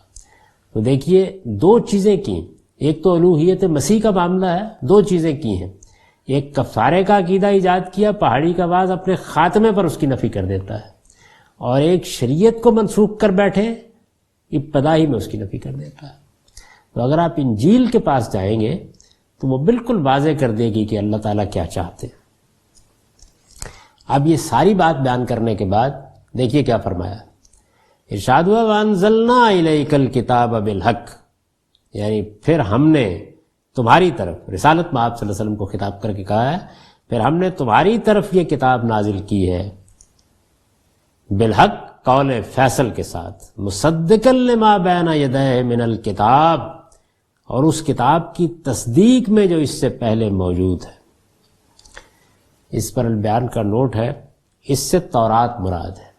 تو دیکھیے 2 چیزیں کی، ایک تو الوہیت مسیح کا معاملہ ہے، 2 چیزیں کی ہیں۔ ایک کفارے کا عقیدہ ایجاد کیا، پہاڑی کا واز اپنے خاتمے پر اس کی نفی کر دیتا ہے، اور ایک شریعت کو منسوخ کر بیٹھے، ابتدا ہی میں اس کی نفی کر دیتا ہے۔ تو اگر آپ انجیل کے پاس جائیں گے تو وہ بالکل واضح کر دے گی کہ اللہ تعالیٰ کیا چاہتے ہیں۔ اب یہ ساری بات بیان کرنے کے بعد دیکھیے کیا فرمایا، ارشاد ہوا وَأَنزَلْنَا إِلَيْكَ الْكِتَابَ بِالْحَقِّ، یعنی پھر ہم نے تمہاری طرف، رسالت میں آپ صلی اللہ علیہ وسلم کو خطاب کر کے کہا ہے، پھر ہم نے تمہاری طرف یہ کتاب نازل کی ہے بالحق، قول فیصل کے ساتھ، مصدقا لما بین یدیہ من الکتاب، اور اس کتاب کی تصدیق میں جو اس سے پہلے موجود ہے۔ اس پر البیان کا نوٹ ہے، اس سے تورات مراد ہے۔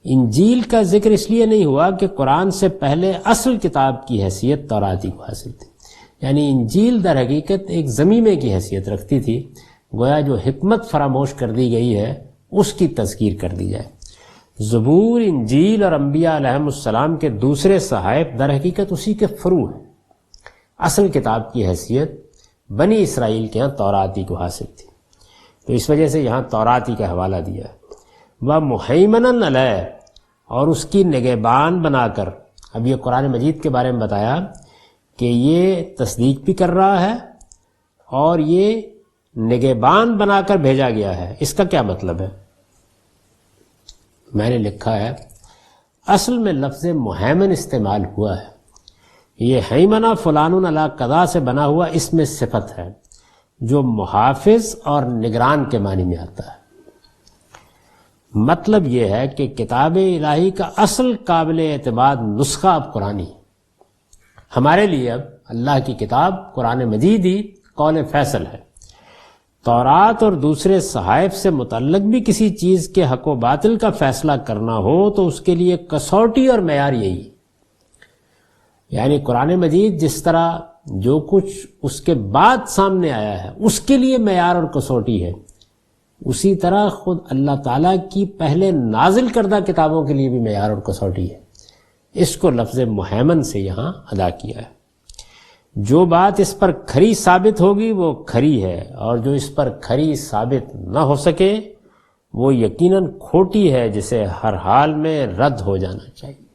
انجیل کا ذکر اس لیے نہیں ہوا کہ قرآن سے پہلے اصل کتاب کی حیثیت توراتی کو حاصل تھی، یعنی انجیل در حقیقت ایک ضمیمے کی حیثیت رکھتی تھی، گویا جو حکمت فراموش کر دی گئی ہے اس کی تذکیر کر دی جائے۔ زبور، انجیل اور انبیاء علیہم السلام کے دوسرے صحائف در حقیقت اسی کے فروع ہیں۔ اصل کتاب کی حیثیت بنی اسرائیل کے ہاں توراتی کو حاصل تھی، تو اس وجہ سے یہاں توراتی کا حوالہ دیا ہے۔ وَمُحَیْمَنًا عَلَیہ، اور اس کی نگہبان بنا کر اب یہ قرآن مجید کے بارے میں بتایا کہ یہ تصدیق بھی کر رہا ہے اور یہ نگہبان بنا کر بھیجا گیا ہے۔ اس کا کیا مطلب ہے؟ میں نے لکھا ہے اصل میں لفظ مہیمن استعمال ہوا ہے۔ یہ حیمنہ فلان علی قضا سے بنا ہوا اسم صفت ہے جو محافظ اور نگران کے معنی میں آتا ہے۔ مطلب یہ ہے کہ کتاب الہی کا اصل قابل اعتماد نسخہ اب قرآن ہے۔ ہمارے لیے اب اللہ کی کتاب قرآن مجید ہی قول فیصل ہے۔ تورات اور دوسرے صحائف سے متعلق بھی کسی چیز کے حق و باطل کا فیصلہ کرنا ہو تو اس کے لیے کسوٹی اور معیار یہی ہے۔ یعنی قرآن مجید جس طرح جو کچھ اس کے بعد سامنے آیا ہے اس کے لیے معیار اور کسوٹی ہے، اسی طرح خود اللہ تعالیٰ کی پہلے نازل کردہ کتابوں کے لیے بھی معیار اور کسوٹی ہے۔ اس کو لفظ مہیمن سے یہاں ادا کیا ہے۔ جو بات اس پر کھری ثابت ہوگی وہ کھری ہے، اور جو اس پر کھری ثابت نہ ہو سکے وہ یقیناً کھوٹی ہے جسے ہر حال میں رد ہو جانا چاہیے۔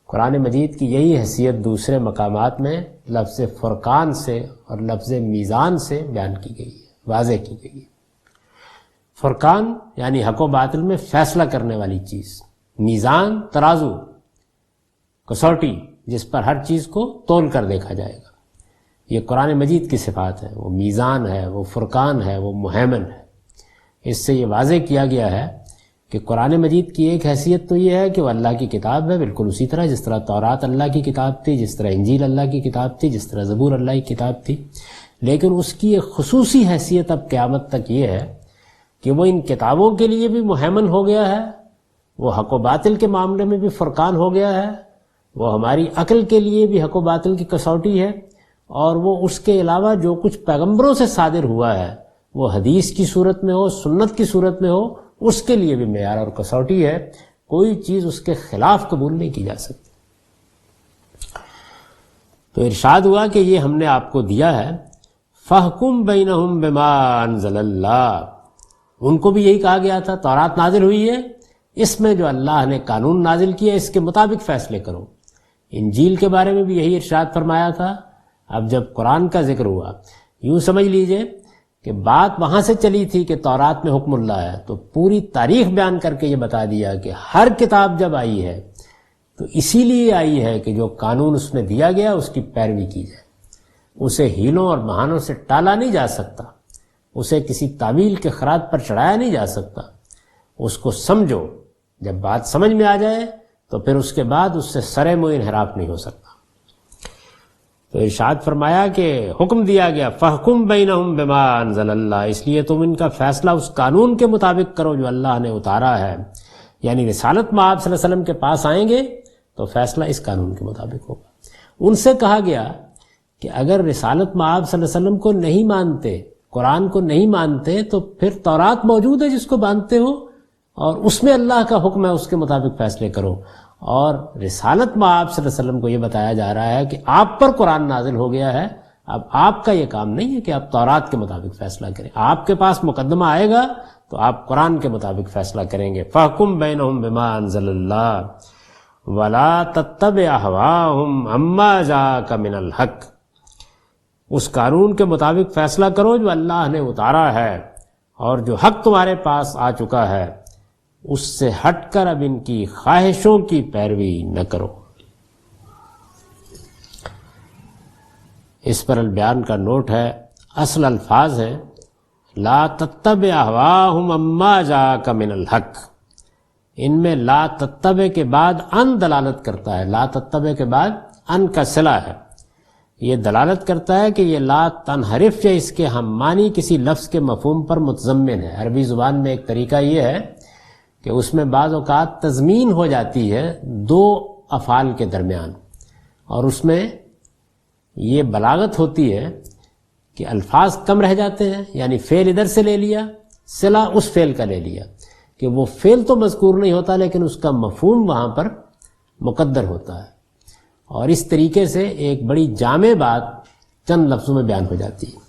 قرآن مجید کی یہی حیثیت دوسرے مقامات میں لفظ فرقان سے اور لفظ میزان سے بیان کی گئی ہے، واضح کی گئی ہے۔ فرقان یعنی حق و باطل میں فیصلہ کرنے والی چیز، میزان ترازو، کسوٹی جس پر ہر چیز کو تول کر دیکھا جائے گا۔ یہ قرآن مجید کی صفات ہے، وہ میزان ہے، وہ فرقان ہے، وہ مہیمن ہے۔ اس سے یہ واضح کیا گیا ہے کہ قرآن مجید کی ایک حیثیت تو یہ ہے کہ وہ اللہ کی کتاب ہے، بالکل اسی طرح جس طرح تورات اللہ کی کتاب تھی، جس طرح انجیل اللہ کی کتاب تھی، جس طرح زبور اللہ کی کتاب تھی، لیکن اس کی ایک خصوصی حیثیت اب قیامت تک یہ ہے کہ وہ ان کتابوں کے لیے بھی مہیمن ہو گیا ہے، وہ حق و باطل کے معاملے میں بھی فرقان ہو گیا ہے، وہ ہماری عقل کے لیے بھی حق و باطل کی کسوٹی ہے، اور وہ اس کے علاوہ جو کچھ پیغمبروں سے صادر ہوا ہے وہ حدیث کی صورت میں ہو، سنت کی صورت میں ہو، اس کے لیے بھی معیار اور کسوٹی ہے۔ کوئی چیز اس کے خلاف قبول نہیں کی جا سکتی۔ تو ارشاد ہوا کہ یہ ہم نے آپ کو دیا ہے، فَاحْكُمْ بَيْنَهُمْ بِمَا أَنزَلَ اللَّهُ۔ ان کو بھی یہی کہا گیا تھا، تورات نازل ہوئی ہے، اس میں جو اللہ نے قانون نازل کیا اس کے مطابق فیصلے کرو۔ انجیل کے بارے میں بھی یہی ارشاد فرمایا تھا۔ اب جب قرآن کا ذکر ہوا، یوں سمجھ لیجئے کہ بات وہاں سے چلی تھی کہ تورات میں حکم اللہ ہے، تو پوری تاریخ بیان کر کے یہ بتا دیا کہ ہر کتاب جب آئی ہے تو اسی لیے آئی ہے کہ جو قانون اس میں دیا گیا اس کی پیروی کی جائے۔ اسے ہیلوں اور بہانوں سے ٹالا نہیں جا سکتا، اسے کسی تعویل کے خراج پر چڑھایا نہیں جا سکتا۔ اس کو سمجھو، جب بات سمجھ میں آ جائے تو پھر اس کے بعد اس سے سرے منہ انحراف نہیں ہو سکتا۔ تو ارشاد فرمایا کہ حکم دیا گیا فَاحْكُمْ بَيْنَهُمْ بِمَا أَنزَلَ اللَّهُ، اس لیے تم ان کا فیصلہ اس قانون کے مطابق کرو جو اللہ نے اتارا ہے۔ یعنی رسالت میں آپ صلی اللہ علیہ وسلم کے پاس آئیں گے تو فیصلہ اس قانون کے مطابق ہوگا۔ ان سے کہا گیا کہ اگر رسالت میں آپ صلی اللہ علیہ وسلم کو نہیں مانتے، قرآن کو نہیں مانتے، تو پھر تورات موجود ہے جس کو مانتے ہو، اور اس میں اللہ کا حکم ہے، اس کے مطابق فیصلے کرو۔ اور رسالت میں آپ صلی اللہ علیہ وسلم کو یہ بتایا جا رہا ہے کہ آپ پر قرآن نازل ہو گیا ہے، اب آپ کا یہ کام نہیں ہے کہ آپ تورات کے مطابق فیصلہ کریں، آپ کے پاس مقدمہ آئے گا تو آپ قرآن کے مطابق فیصلہ کریں گے۔ فَاحْكُمْ بَيْنَهُمْ بِمَا أَنزَلَ اللَّهُ وَلَا تَتَّبِعْ أَهْوَاءَهُمْ عَمَّا جَاءَكَ مِنَ الْحَقِّ، اس قانون کے مطابق فیصلہ کرو جو اللہ نے اتارا ہے، اور جو حق تمہارے پاس آ چکا ہے اس سے ہٹ کر اب ان کی خواہشوں کی پیروی نہ کرو۔ اس پر البیان کا نوٹ ہے، اصل الفاظ ہیں لا تتبع اہواءہم عما جاءک من الحق۔ ان میں لا تتبع کے بعد ان دلالت کرتا ہے، لا تتبع کے بعد ان کا صلہ ہے، یہ دلالت کرتا ہے کہ یہ لا تنحرف یا اس کے ہم معنی کسی لفظ کے مفہوم پر متضمن ہے۔ عربی زبان میں ایک طریقہ یہ ہے کہ اس میں بعض اوقات تضمین ہو جاتی ہے دو افعال کے درمیان، اور اس میں یہ بلاغت ہوتی ہے کہ الفاظ کم رہ جاتے ہیں، یعنی فعل ادھر سے لے لیا، صلہ اس فعل کا لے لیا، کہ وہ فعل تو مذکور نہیں ہوتا لیکن اس کا مفہوم وہاں پر مقدر ہوتا ہے، اور اس طریقے سے ایک بڑی جامع بات چند لفظوں میں بیان ہو جاتی ہے۔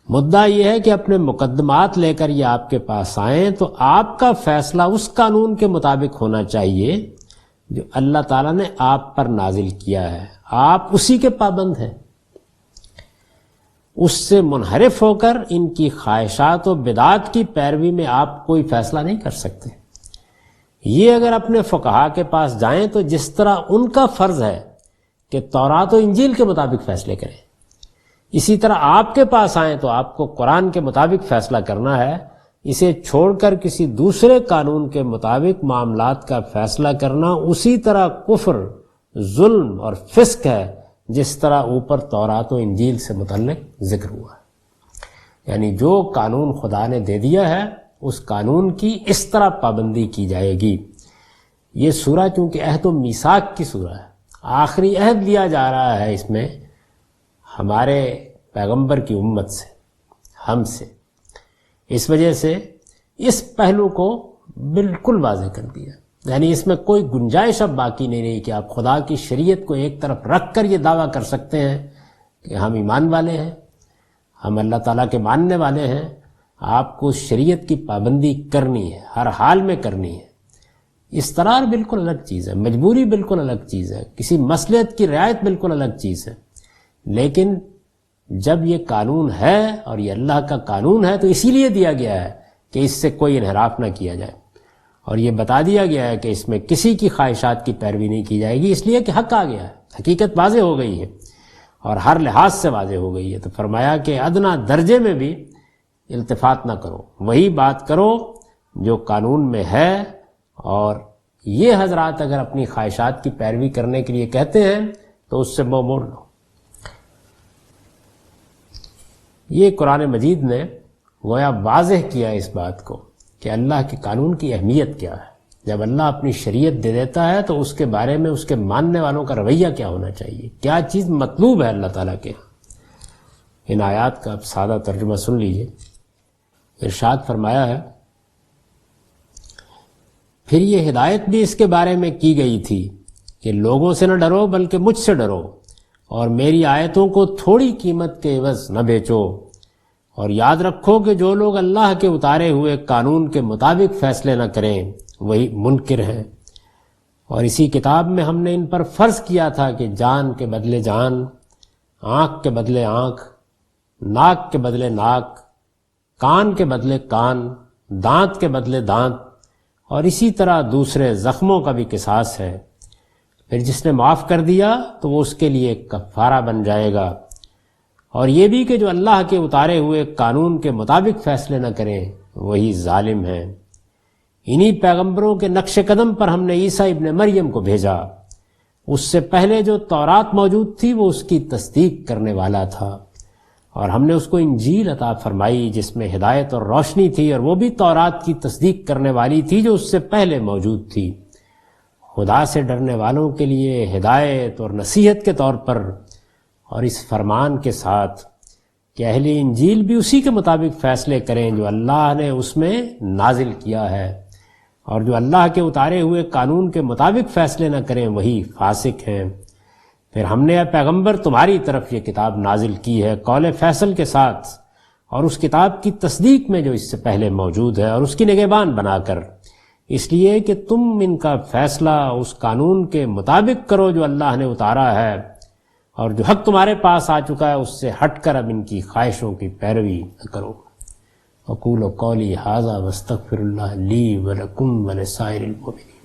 مدعا یہ ہے کہ اپنے مقدمات لے کر یہ آپ کے پاس آئیں تو آپ کا فیصلہ اس قانون کے مطابق ہونا چاہیے جو اللہ تعالیٰ نے آپ پر نازل کیا ہے، آپ اسی کے پابند ہیں، اس سے منحرف ہو کر ان کی خواہشات و بدعات کی پیروی میں آپ کوئی فیصلہ نہیں کر سکتے۔ یہ اگر اپنے فقہا کے پاس جائیں تو جس طرح ان کا فرض ہے کہ تورات و انجیل کے مطابق فیصلے کریں، اسی طرح آپ کے پاس آئیں تو آپ کو قرآن کے مطابق فیصلہ کرنا ہے۔ اسے چھوڑ کر کسی دوسرے قانون کے مطابق معاملات کا فیصلہ کرنا اسی طرح کفر، ظلم اور فسق ہے جس طرح اوپر تورات و انجیل سے متعلق ذکر ہوا ہے۔ یعنی جو قانون خدا نے دے دیا ہے اس قانون کی اس طرح پابندی کی جائے گی۔ یہ سورہ چونکہ عہد و میثاق کی سورہ ہے، آخری عہد لیا جا رہا ہے اس میں ہمارے پیغمبر کی امت سے، ہم سے، اس وجہ سے اس پہلو کو بالکل واضح کر دیا، یعنی اس میں کوئی گنجائش اب باقی نہیں رہی کہ آپ خدا کی شریعت کو ایک طرف رکھ کر یہ دعویٰ کر سکتے ہیں کہ ہم ایمان والے ہیں، ہم اللہ تعالیٰ کے ماننے والے ہیں۔ آپ کو شریعت کی پابندی کرنی ہے، ہر حال میں کرنی ہے۔ استقرار بالکل الگ چیز ہے، مجبوری بالکل الگ چیز ہے، کسی مصلحت کی رعایت بالکل الگ چیز ہے، لیکن جب یہ قانون ہے اور یہ اللہ کا قانون ہے تو اسی لیے دیا گیا ہے کہ اس سے کوئی انحراف نہ کیا جائے، اور یہ بتا دیا گیا ہے کہ اس میں کسی کی خواہشات کی پیروی نہیں کی جائے گی، اس لیے کہ حق آ گیا ہے، حقیقت واضح ہو گئی ہے اور ہر لحاظ سے واضح ہو گئی ہے۔ تو فرمایا کہ ادنا درجے میں بھی التفات نہ کرو، وہی بات کرو جو قانون میں ہے، اور یہ حضرات اگر اپنی خواہشات کی پیروی کرنے کے لیے کہتے ہیں تو اس سے منہ موڑ لو۔ یہ قرآن مجید نے گویا واضح کیا اس بات کو کہ اللہ کے قانون کی اہمیت کیا ہے۔ جب اللہ اپنی شریعت دے دیتا ہے تو اس کے بارے میں اس کے ماننے والوں کا رویہ کیا ہونا چاہیے، کیا چیز مطلوب ہے اللہ تعالیٰ کے۔ ان آیات کا اب سادہ ترجمہ سن لیجئے۔ ارشاد فرمایا ہے، پھر یہ ہدایت بھی اس کے بارے میں کی گئی تھی کہ لوگوں سے نہ ڈرو بلکہ مجھ سے ڈرو، اور میری آیتوں کو تھوڑی قیمت کے عوض نہ بیچو، اور یاد رکھو کہ جو لوگ اللہ کے اتارے ہوئے قانون کے مطابق فیصلے نہ کریں وہی منکر ہیں۔ اور اسی کتاب میں ہم نے ان پر فرض کیا تھا کہ جان کے بدلے جان، آنکھ کے بدلے آنکھ، ناک کے بدلے ناک، کان کے بدلے کان، دانت کے بدلے دانت، اور اسی طرح دوسرے زخموں کا بھی قصاص ہے۔ پھر جس نے معاف کر دیا تو وہ اس کے لیے کفارہ بن جائے گا، اور یہ بھی کہ جو اللہ کے اتارے ہوئے قانون کے مطابق فیصلے نہ کریں وہی ظالم ہیں۔ انہی پیغمبروں کے نقش قدم پر ہم نے عیسیٰ ابن مریم کو بھیجا، اس سے پہلے جو تورات موجود تھی وہ اس کی تصدیق کرنے والا تھا، اور ہم نے اس کو انجیل عطا فرمائی جس میں ہدایت اور روشنی تھی، اور وہ بھی تورات کی تصدیق کرنے والی تھی جو اس سے پہلے موجود تھی، خدا سے ڈرنے والوں کے لیے ہدایت اور نصیحت کے طور پر، اور اس فرمان کے ساتھ کہ اہل انجیل بھی اسی کے مطابق فیصلے کریں جو اللہ نے اس میں نازل کیا ہے، اور جو اللہ کے اتارے ہوئے قانون کے مطابق فیصلے نہ کریں وہی فاسق ہیں۔ پھر ہم نے اے پیغمبر تمہاری طرف یہ کتاب نازل کی ہے قول فیصل کے ساتھ، اور اس کتاب کی تصدیق میں جو اس سے پہلے موجود ہے، اور اس کی نگہبان بنا کر، اس لیے کہ تم ان کا فیصلہ اس قانون کے مطابق کرو جو اللہ نے اتارا ہے، اور جو حق تمہارے پاس آ چکا ہے اس سے ہٹ کر اب ان کی خواہشوں کی پیروی نہ کرو۔ اقول قولی ھذا واستغفر اللہ لی ولکم ولسائر المؤمنین۔